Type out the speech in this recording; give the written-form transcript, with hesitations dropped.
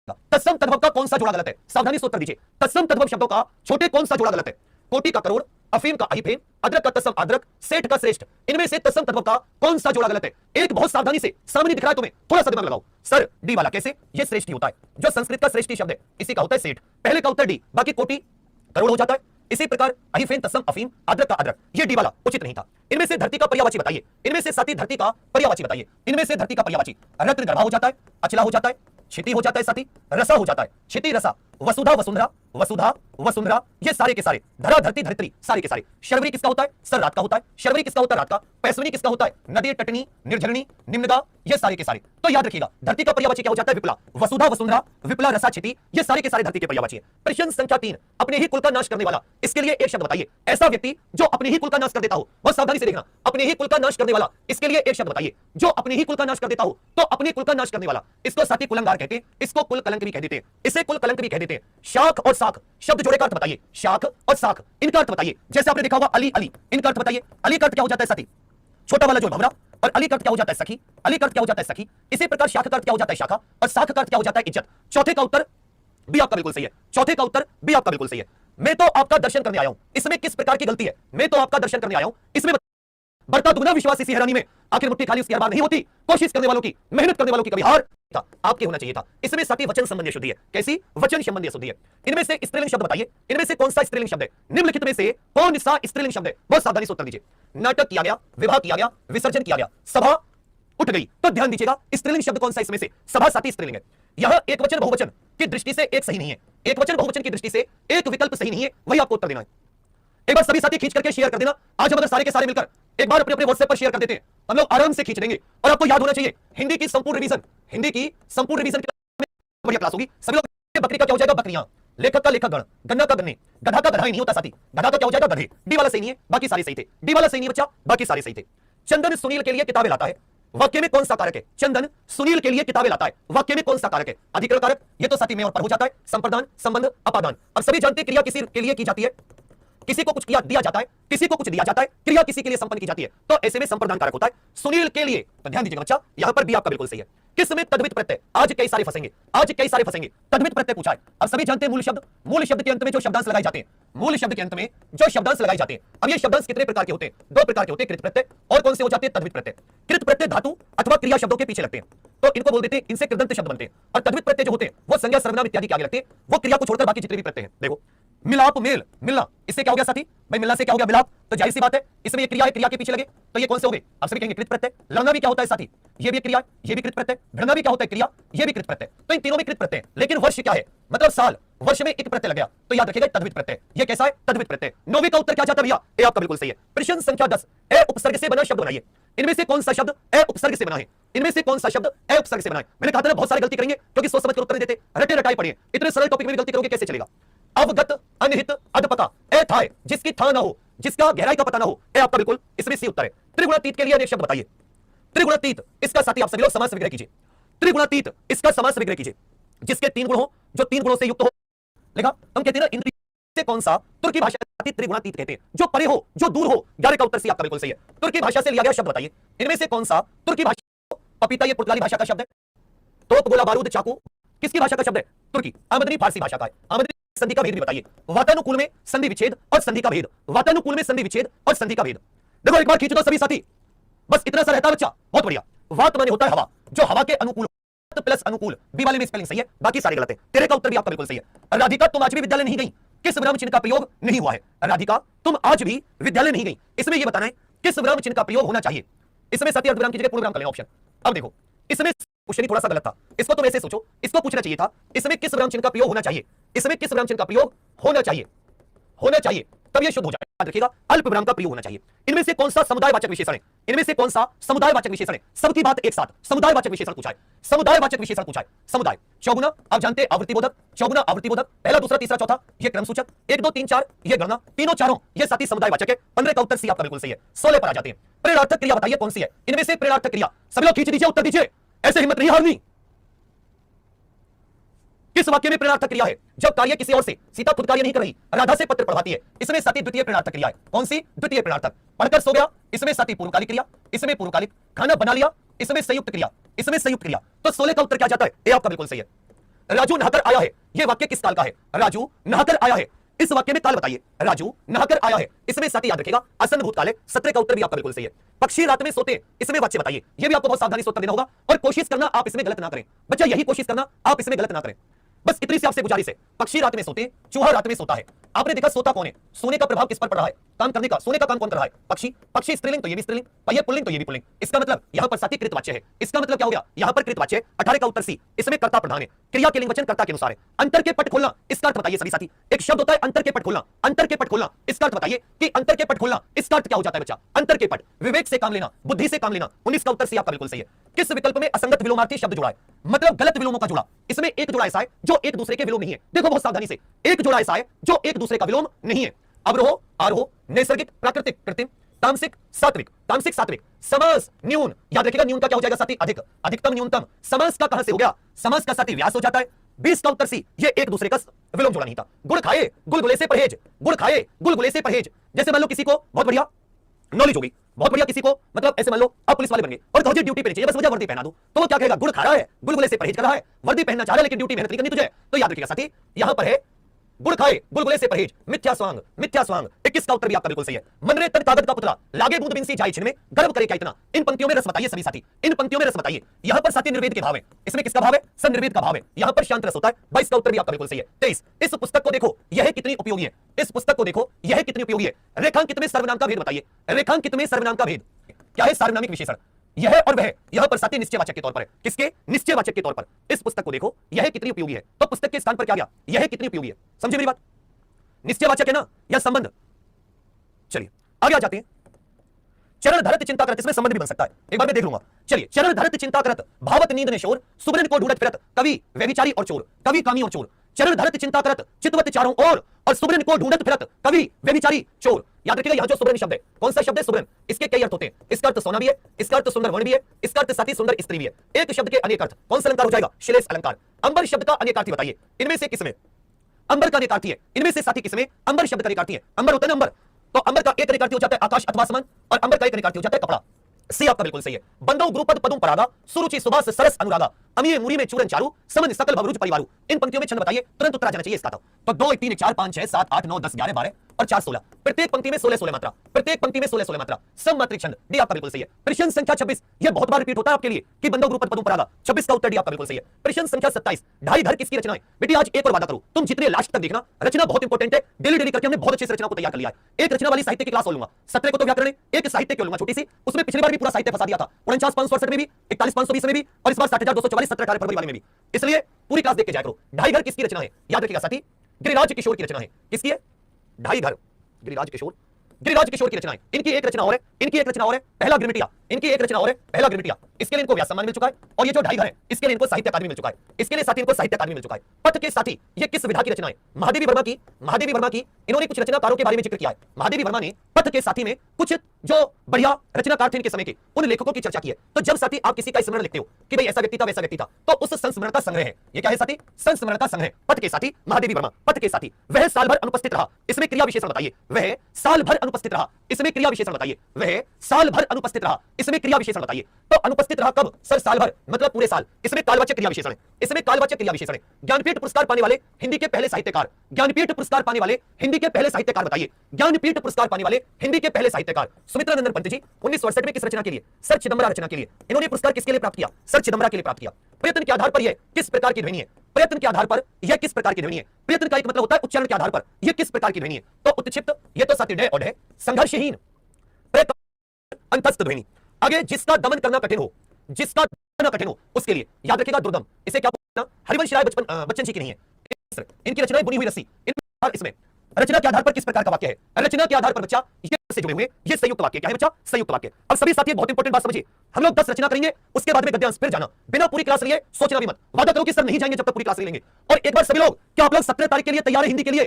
तत्सम तद्भव का कौन सा जोड़ा गलत है? सावधानी से उत्तर दीजिए। तत्सम तद्भव शब्दों का छोटे कौन सा जोड़ा गलत है? कोटि का करोड़, अफीम का अहिफेन, अदरक का तत्सम अदरक, सेठ का श्रेष्ठ। इनमें से तत्सम तद्भव का कौन सा जोड़ा गलत है? एक बहुत सावधानी से, सामने दिख रहा है तुम्हें, थोड़ा सा दिमाग लगाओ। सर डी वाला कैसे? ये श्रेष्ठी होता है, जो संस्कृत का श्रेष्ठी शब्द है इसी का होता है सेठ। पहले का उत्तर डी, बाकी कोटि करोड़ हो जाता है। इसी प्रकार अहिफेन तत्सम अफीम अदरक का अदरक, ये डी वाला उचित नहीं था। इनमें से धरती का पर्यायवाची बताइए। इनमें से साथी धरती का पर्यायवाची बताइए। इनमें से धरती का पर्यायवाची रत्न गर्भा हो जाता है, अचला हो जाता है, क्षिति हो जाता है, साथी रसा हो जाता है, क्षिति रसा, वसुधा वसुंधरा, वसुधा वसुंधरा, ये सारे के सारे, धरा धरती धरित्री, सारे के सारे। शर्वरी किसका होता है? सर रात का होता है। शर्वरी किसका होता है? रात का। पैसवनी किसका होता है? नदी तटनी निर्झरणी निम्नगा, ये सारे के सारे। तो याद रखिएगा धरती का पर्यायवाची क्या हो जाता है? विप्ला, वसुधा वसुंधरा, विप्ला रसा क्षिति, ये सारे के सारे धरती के पर्यायवाची है। प्रश्न संख्या 3, अपने ही कुल का नाश करने वाला, इसके लिए एक शब्द बताइए। ऐसा व्यक्ति जो अपने ही कुल का नाश कर देता हो, बहुत सावधानी से देखना, अपने ही कुल का नाश करने वाला, इसके लिए एक शब्द बताइए। जो अपने ही कुल का नाश कर देता हो, तो अपने कुल का नाश करने वाला, इसको साथी कुलंगार कहते हैं, इसको कुल कलंक भी कह देते हैं, इसे कुल कलंक भी कह देते हैं। शाख और साख शब्द जोड़े का अर्थ बताइए। शाख और साख इनका अर्थ बताइए। जैसे आपने देखा होगा अली अली, इनका अर्थ बताइए। अली का अर्थ क्या हो जाता है? साथी छोटा वाला जो भवरा, और अली का अर्थ क्या हो जाता है? सखी। अली का अर्थ क्या हो जाता है? सखी। इसी प्रकार शाख का अर्थ क्या हो जाता है? शाखा, और साख का अर्थ क्या हो जाता है? इज्जत। चौथे का उत्तर भी आपका बिल्कुल सही है। चौथे का उत्तर भी आपका बिल्कुल सही है। मैं तो आपका दर्शन करने आया हूं, इसमें किस प्रकार की गलती है? मैं तो आपका दर्शन करने आया हूं, इसमें बढ़ता दुगना विश्वास इसी हैरानी में, आखिर मुट्ठी खाली उसकी हर बार नहीं होती, कोशिश करने वालों की, मेहनत करने वालों की कभी हार था, आपके होना चाहिए था। इसमें साथी वचन संबंधी शुद्धि है। कैसी? वचन संबंधी शुद्धि है। इनमें से स्त्रीलिंग शब्द बताइए। इनमें से कौन सा स्त्रीलिंग शब्द है? निम्नलिखित में से कौन सा स्त्रीलिंग शब्द है? बहुत सावधानी से उत्तर दीजिए। नाटक किया गया, विवाह किया गया, विसर्जन किया गया, सभा उठ गई, तो ध्यान दीजिएगा स्त्रीलिंग शब्द कौन सा इसमें से? सभा साथी स्त्रीलिंग है। यह एक वचन बहुवचन की दृष्टि से एक सही नहीं है। एक वचन बहुवचन की दृष्टि से एक विकल्प सही नहीं है, वही आपको उत्तर देना है। एक बार सभी साथी खींच करके शेयर कर देना। आज हम अगर सारे के सारे मिलकर एक बार अपने अपने व्हाट्सएप पर शेयर कर देते हैं, हम लोग आराम से खींच देंगे। और आपको याद होना चाहिए हिंदी की संपूर्ण रिवीजन, हिंदी की संपूर्ण रिवीजन बढ़िया क्लास होगी। सभी लोग बकरी का क्या हो जाएगा? बकरियां। लेखक का लेखक गण, गन्ना का गन्ने, गधा का गधा ही नहीं होता साथी, गधा का क्या हो जाएगा? गधे। डी वाला सही नहीं है, बाकी सारे सही थे। डी वाला सही नहीं बच्चा, बाकी सारे सही थे। चंदन सुनील के लिए किताबें लाता है, वाक्य में कौन सा कारक है? चंदन सुनील के लिए किताबें लाता है, वाक्य में कौन सा कारक है? अधिकरण कारक, ये तो साथी में और पर हो जाता है। संप्रदान, संबंध, अपादान। अब सभी जानते हैं क्रिया किसी के लिए की जाती है, किसी को कुछ किया दिया जाता है, किसी को कुछ दिया जाता है, क्रिया किसी के लिए संपन्न की जाती है, तो ऐसे में संप्रदान कारक होता है। सुनील के लिए, तो ध्यान दीजिएगा बच्चा, यहां पर भी आपका बिल्कुल सही है। किस में? तद्वित प्रत्यय। आज कई सारे फंसेंगे, आज कई सारे फंसेंगे। तद्वित प्रत्यय पूछा है। अब सभी जानते हैं मूल शब्द, मूल शब्द के अंत में जो शब्दांश लगाए जाते हैं, मूल शब्द के अंत में जो शब्दांश लगाए जाते हैं, अब ये शब्दांश कितने प्रकार के होते हैं? 2 प्रकार के होते हैं, कृत प्रत्यय और कौन से हो जाते हैं? तद्वित प्रत्यय। कृत प्रत्यय धातु अथवा क्रिया शब्दों के पीछे लगते हैं, तो इनको बोल देते हैं, इनसे कृदंत शब्द बनते हैं। और तद्वित प्रत्यय जो होते हैं वो संज्ञा सर्वनाम इत्यादि के आगे लगते हैं, वो क्रिया को छोड़कर बाकी जितने भी प्रत्यय हैं। देखो मिलाप, मेल, मिलना, इससे क्या हो गया साथी? भाई मिलना से क्या हो गया? मिलाप। तो जाहिर सी बात है इसमें ये क्रिया है, क्रिया के पीछे लगे, तो ये कौन से हो गए? आप सभी कहेंगे कृत प्रत्यय। लड़ना भी क्या होता है साथी? ये भी क्रिया, ये भी कृत प्रत्यय। भिड़ना भी क्या होता है? क्रिया, ये भी कृत प्रत्यय। तो इन तीनों में कृत प्रत्यय, लेकिन वर्ष क्या है? मतलब साल, वर्ष में एक प्रत्यय लग गया, तो याद रखिएगा तद्वित प्रत्यय। ये कैसा है? तद्वित प्रत्यय। 9वीं का उत्तर क्या जाता है भैया? ए आपका बिल्कुल सही है। प्रश्न संख्या 10, ए उपसर्ग से बना शब्द बनाइए। इनमें से कौन सा शब्द ए उपसर्ग से बना है? इनमें से कौन सा शब्द ए उपसर्ग से बना है? मैंने कहा था ना बहुत सारी गलती करेंगे क्योंकि सोच समझ कर उत्तर नहीं देते, रटे रटाई पढ़िए। इतने सरल टॉपिक में भी गलती करोगे कैसे चलेगा? अवगत, अनहित, अधपता, ए था है, जिसकी था ना हो, जिसका गहराई का पता ना हो, ए आपका बिल्कुल इसमें सी उत्तर है। त्रिगुणातीत के लिए एक शब्द बताइए। त्रिगुणातीत, इसका साथी आप सभी लोग समास विग्रह कीजिए। त्रिगुणातीत, इसका समास विग्रह कीजिए। जिसके 3 गुण हो, जो 3 गुणों से युक्त हो, लेगा हम कहते हैं ना इंद्रिय से कौन सा? तुर्की भाषा में त्रिगुणातीत कहते हैं, जो परे हो, जो दूर हो। 11 का उत्तर सी आपका बिल्कुल सही है। तुर्की भाषा से लिया गया शब्द बताइए। इनमें से कौन सा तुर्की भाषा? पपीता ये पुर्तगाली भाषा का शब्द है। तोप, गोला बारूद, चाकू किसकी भाषा का शब्द है? तुर्की। आमदनी फारसी भाषा का है। आमदनी संधि का भेद भी बताइए। वातानुकूल में संधि विच्छेद और संधि का भेद, वातानुकूल में संधि विच्छेद और संधि का भेद। देखो एक बार खींच दो सभी साथी, बस इतना सा रहता है बच्चा, बहुत बढ़िया। वात माने होता है हवा, जो हवा के अनुकूल प्लस अनुकूल, बी वाले में स्पेलिंग सही है, बाकी सारे गलत है। तेरे का उत्तर भी आपका बिल्कुल सही है। राधिका तुम आज भी विद्यालय नहीं गई, किस विराम चिन्ह का प्रयोग नहीं हुआ है? राधिका तुम आज भी विद्यालय नहीं गई, इसमें यह बताना है किस विराम चिन्ह का प्रयोग होना चाहिए। इसमें सत्य अर्धविराम की जगह पूर्ण विराम कर लेना ऑप्शन। अब देखो इसमें क्वेश्चन थोड़ा सा गलत था, इसको तुम ऐसे सोचो, इसको पूछना चाहिए था इसमें किस विराम चिन्ह का प्रयोग होना चाहिए, इसमें किस विराम चिन्ह का प्रयोग होना चाहिए, होना चाहिए, तब यह शुद्ध हो जाएगा। याद रखिएगा अल्प विराम का प्रयोग होना चाहिए। इनमें से कौन सा समुदायवाचक विशेषण है? इनमें से कौन सा समुदायवाचक विशेषण है? सबकी बात एक साथ, समुदायवाचक विशेषण पूछा है, समुदायवाचक विशेषण पूछा है। समुदाय चौगुना, आप जानते हैं आवृत्ति बोधक, चौगुना आवृत्ति बोधक, पहला दूसरा तीसरा चौथा ये क्रम सूचक, 1 2 3 4 ये गणना, तीनों चारों ये साथी समुदायवाचक है। 15 का उत्तर सी आपका बिल्कुल सही है। 16 पर आ जाते हैं। प्रेरणार्थक क्रिया बताइए कौन सी है? इनमें से प्रेरणार्थक क्रिया सभी लोग खींच दीजिए, उत्तर दीजिए, ऐसे हिम्मत नहीं हारनी। किस वाक्य में प्रेरणार्थक क्रिया है? जब कार्य किसी और से, सीता खुद कार्य नहीं कर रही, राधा से पत्र पढ़वाती है, इसमें साथी द्वितीय प्रेरणार्थक क्रिया है। कौन सी? द्वितीय प्रेरणार्थक। पढ़कर सो गया, इसमें साथी पूर्वकालिक क्रिया, इसमें पूर्वकालिक। खाना बना लिया, इसमें संयुक्त क्रिया, इसमें संयुक्त क्रिया। तो 16 का उत्तर क्या जाता है? ए आपका बिल्कुल सही है। राजू नहाकर आया है, यह वाक्य किस काल का है? राजू नहाकर आया है, इस वाक्य में काल बताइए। राजू नहाकर आया है, इसमें साथी याद रखेगा आसन्न भूतकाल है। 17 का उत्तर भी आपका बिल्कुल सही है। पक्षी रात में सोते हैं, इसमें वाक्य बताइए। यह भी आपको बहुत सावधानी से उत्तर देना होगा और कोशिश करना आप इसमें गलत ना करें बच्चा, यही कोशिश करना आप इसमें गलत ना करें। बस इतनी सी आपसे गुजारिश है। पक्षी रात में सोते हैं, चूहा रात में सोता है। आपने देखा सोता कौन है? सोने का प्रभाव किस पर पड़ रहा है? काम करने का। सोने का काम कौन कर रहा है? पक्षी। पक्षी स्त्रीलिंग तो ये भी स्त्रीलिंग, पहिए पुल्लिंग तो ये भी पुल्लिंग। इसका मतलब यहां पर साथी कृतवाच्य है। इसका मतलब क्या हो गया? यहां पर कृतवाच्य है। 18 का उत्तर सी, इसमें कर्ता प्रधान है। क्रिया के लिंग वचन कर्ता के अनुसार है। अंतर के पट खोलना, इसका अर्थ बताइए सभी साथी। एक शब्द होता है अंतर के पट खोलना, अंतर के पट खोलना, इसका अर्थ बताइए कि अंतर के पट खोलना इसका अर्थ क्या हो जाता है बच्चा? अंतर के पट, विवेक से काम लेना, बुद्धि से काम लेना। 19 का उत्तर सी आपका बिल्कुल सही है। किस विकल्प में असंगत विलोमार्थी शब्द जुड़ा है? मतलब गलत विलोमों का जुड़ा। इसमें एक जोड़ा ऐसा है जो एक दूसरे के विलोम नहीं है। देखो बहुत सावधानी से, एक जोड़ा ऐसा है जो एक दूसरे का विलोम नहीं है। अवरोह आरोह, नैसर्गिक प्राकृतिक कृत्रिम, तामसिक सात्विक, तामसिक सात्विक, समास न्यून। याद रखिएगा न्यून का क्या हो जाएगा साथी? अधिक, अधिकतम न्यूनतम। समास का कहां से हो गया? समास का साथी व्यास हो जाता है। 20 का उत्तर सी, ये एक दूसरे का विलोम जोड़ा नहीं था। गुड़ खाए गुलगुले से परहेज, गुड़ खाए गुलगुले से परहेज। जैसे मान लो किसी को बहुत बढ़िया नॉलेज होगी, बहुत बढ़िया किसी को, मतलब ऐसे मान लो आप पुलिस वाले बन गए और कहो जी ड्यूटी पे चाहिए, बस मुझे वर्दी पहना दो, तो वो क्या कहेगा? गुड़ खा रहा है, गुलगुले से परहेज कर रहा है। वर्दी पहनना चाह रहा है लेकिन ड्यूटी मेहनत नहीं करनी तुझे। तो याद रखिएगा साथी, यहां पर है गुड़ खाए गुलगुले से परहेज, मिथ्या स्वांग, मिथ्या स्वांग। 21 का उत्तर भी आपका बिल्कुल सही है। मनरे तन कागज का पुतला, लागे बूंद बिनसी जाए छिन में, गर्व करे क्या इतना। इन पंक्तियों में रस बताइए सभी साथी, इन पंक्तियों में रस बताइए। यहां पर साथी निर्वेद के भाव है, इसमें किसका भाव है? सन निर्वेद का भाव है। यहां पर शांत रस होता है। 22 का उत्तर भी आपका बिल्कुल सही है। 23, इस पुस्तक को देखो यह कितनी उपयोगी है। इस पुस्तक को देखो यह कितनी उपयोगी है। रेखांकित में सर्वनाम का भेद बताइए। रेखांकित में सर्वनाम का भेद क्या है? सार्वनामिक विशेषण, यह और वह यहां पर साथी निश्चयवाचक के तौर पर है। किसके? निश्चयवाचक के तौर पर। इस पुस्तक को देखो यह कितनी उपयोगी है, तो पुस्तक के स्थान पर क्या गया? यह कितनी उपयोगी है। समझे मेरी बात? निश्चयवाचक है ना, या संबंध? चलिए आगे आ जाते हैं। चरण धरत चिंता करत, इसमें संबंध भी बन सकता है, एक बार मैं देख लूंगा। चलिए, चरण धरत चिंता करत, भावत नींद ने शोर, सुबरन को ढूंढत फिरत, कवि व्यभिचारी और चोर। कवि कामी और चोर। चरण धरत चिंता करत, चितवत चारों ओर, और सुबरन को ढूंढत फिरत, कवि व्यभिचारी चोर। याद रखिएगा यहां जो सुबरन शब्द है, कौन सा शब्द है? सुबरन। इसके कई अर्थ होते हैं। इसका अर्थ सोना भी है, इसका अर्थ सुंदर वर्ण भी है, इसका अर्थ साथी सुंदर स्त्री भी है। एक शब्द के अनेक अर्थ, कौन सा अलंकार हो जाएगा? श्लेष अलंकार। अंबर शब्द का अनेकार्थी बताइए, इनमें से किसमें अंबर का अनेकार्थी है? इनमें से साथी किसमें अंबर शब्द का अनेकार्थी है? अंबर होता है ना अंबर, तो अंबर का एक अनेकार्थी हो जाता है आकाश अथवा आसमान, और अंबर का एक अनेकार्थी हो जाता है कपड़ा। सी आपका बिल्कुल सही है। बंदो गुरुपद पदुम परागा, सुरुचि सुबास सरस अनुरागा, अमीय मुरी में चूरन चारू, समन सकल भवरुच परिवारू। इन पंक्तियों में छंद बताइए, तुरंत उत्तर आ जाना चाहिए इसका। तो 2 1 3 4 5 6 7 8 9 10 11 12 और 4 16, प्रत्येक पंक्ति में 16 16 मात्रा, प्रत्येक पंक्ति में 16 16 मात्रा, सममात्रिक छंद। डी आपका बिल्कुल सही है। प्रश्न संख्या 26, यह बहुत बार रिपीट होता है आपके लिए कि बंदो गुरुपद पदुम परागा। 26 का उत्तर डी आपका बिल्कुल सही है। प्रश्न संख्या 27, ढाई घर किसकी रचना है? बेटी आज एक और वादा करो, तुम जितने लास्ट तक देखना, रचना बहुत इंपॉर्टेंट है। डेली डेली करके हमने बहुत अच्छे से रचना को तैयार कर लिया है। एक रचना वाली साहित्य की क्लास हो लूंगा, 17 को तो व्याकरण है, एक साहित्य की लूंगा छोटी सी, उसमें पिछली बार भी पूरा साहित्य फंसा दिया था। 49 568 में भी, 41 520 में भी, और इस बार 60,244 17 18 फरवरी वाले में भी। इसलिए पूरी क्लास देख के जाया करो। ढाई घर किसकी रचना है? याद रखिएगा साथी, गिरिराज किशोर की रचना है। किसकी है? ढाई घर, गिरिराज किशोर, गिरिराज किशोर की रचना है। इनकी एक रचना और है, इनकी एक रचना और है, पहला गिरमिटिया। इनकी एक रचना और है, पहला गिरमिटिया। इसके लिए इनको व्यास सम्मान मिल चुका है, और ये जो ढाई घर है इसके लिए इनको साहित्य अकादमी मिल चुका है। इसके लिए साथी इनको साहित्य अकादमी मिल चुका है। पथ के साथी, ये किस विधा की रचना है? महादेवी वर्मा की। महादेवी वर्मा की। इन्होंने कुछ रचनाकारों के बारे में जिक्र किया है। महादेवी वर्मा ने पथ के साथी में कुछ जो बढ़िया रचनाकार थे इनके समय के, उन लेखकों की चर्चा की है। तो जब साथी आप किसी का स्मरण लिखते हो कि भाई ऐसा व्यक्ति था वैसा व्यक्ति था, तो उस संस्मरण का संग्रह है। ये क्या है साथी? संस्मरण का संग्रह। पथ के साथी महादेवी वर्मा। पथ के साथी, वह साल भर अनुपस्थित रहा, इसमें क्रिया विशेषण बताइए। वह साल भर अनुपस्थित रहा, इसमें क्रिया विशेषण बताइए। वह साल भर अनुपस्थित रहा, इसमें क्रिया विशेषण बताइए। तो अनुपस्थित रहा कब? सर साल भर, मतलब पूरे साल। इसमें कालवाचक क्रिया विशेषण है, इसमें कालवाचक क्रिया विशेषण है। ज्ञानपीठ पुरस्कार पाने वाले हिंदी के पहले साहित्यकार, ज्ञानपीठ पुरस्कार पाने वाले हिंदी के पहले साहित्यकार बताइए। ज्ञानपीठ पुरस्कार पाने वाले हिंदी के पहले साहित्यकार सुमित्रा नंदन पंत जी 1968 में किस रचना के लिए? सर चिदंबरा रचना के लिए। इन्होंने पुरस्कार किसके लिए प्राप्त किया? सर चिदंबरा के लिए प्राप्त किया। प्रयत्न के आधार पर यह किस प्रकार की ध्वनि है? प्रयत्न के आधार पर यह किस प्रकार की ध्वनि है? प्रयत्न का एक मतलब होता है उच्चारण के आधार पर यह किस प्रकार की ध्वनि है। तो उत्क्षिप्त, यह तो साथी डे और डे, संघर्षहीन, अंतस्थ ध्वनि। आगे, जिसका दमन करना कठिन हो, जिसका दमन कठिन हो उसके लिए याद रखिएगा दुर्दम। इसे क्या बोलना? हरिवंश राय बच्चन जी की नहीं है। इनकी रचना बुनी हुई रस्सी। इसमें रचना के आधार पर किस प्रकार का वाक्य है? रचना के आधार पर बच्चा ये से जुड़े हुए ये संयुक्त वाक्य क्या है बच्चा? संयुक्त वाक्य। अब सभी साथी बहुत इंपॉर्टेंट बात समझिए, हम लोग 10 रचना करेंगे, उसके बाद में गद्यांश, फिर जाना। बिना पूरी क्लास लिए सोचना भी मत, वादा करो कि सर नहीं जाएंगे जब तक पूरी क्लास लेंगे। और एक बार सभी लोग, क्या आप लोग 17 तारीख के लिए तैयार है हिंदी के लिए?